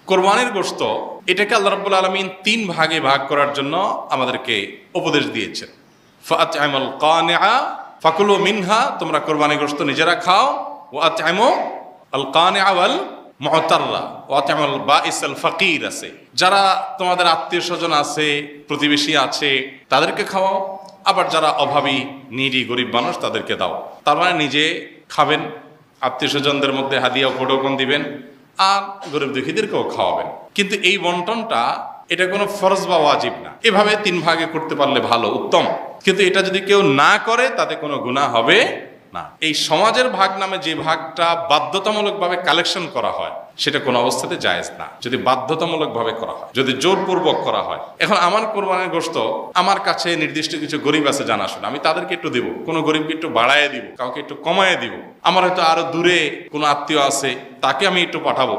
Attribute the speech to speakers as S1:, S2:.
S1: কোরবানির গোশত এটাকে আল্লাহ রাব্বুল আলামিন 3 ভাগে ভাগ করার জন্য আমাদেরকে উপদেশ দিয়েছেন। ফাআত'আমুল কানিআ ফাকুলু মিনহা, তোমরা কোরবানির গোশত নিজেরা খাও। ওয়া আত'আমু আল কানিআ ওয়াল মু'তাররা ওয়া আত'আমুল বাঈসাল ফাকির, আছে যারা তোমাদের আত্মীয়-স্বজন আছে, প্রতিবেশী আছে, তাদেরকে খাওয়াও। আবার যারা অভাবী, নিডি, গরিব মানুষ, তাদেরকে দাও। তার মানে নিজে খাবেন, আত্মীয়-স্বজনদের মধ্যে হাদিয়া উপঢৌকন দিবেন, আর গরিব দুঃখীদেরকেও খাওয়াবেন। কিন্তু এই বন্টনটা এটা কোনো ফরজ বা ওয়াজিব না। এভাবে 3 ভাগে করতে পারলে ভালো, উত্তম। কিন্তু এটা যদি কেউ না করে তাতে কোনো গুনাহ হবে না। এই সমাজের ভাগ নামে যে ভাগটা বাধ্যতামূলকভাবে কালেকশন করা হয় সেটা কোনো অবস্থাতে জায়েজ না, যদি বাধ্যতামূলকভাবে করা হয়, যদি জোরপূর্বক করা হয়। এখন আমার কোরবানির গোশত আমার কাছে নির্দিষ্ট কিছু গরিব আছে জানাশোনা, আমি তাদেরকে একটু দিব, কোনো গরিবকে একটু বাড়ায় দিব, কাউকে একটু কমায় দিব। আমার হয়তো আরো দূরে কোনো আত্মীয় আছে, তাকে আমি একটু পাঠাবো।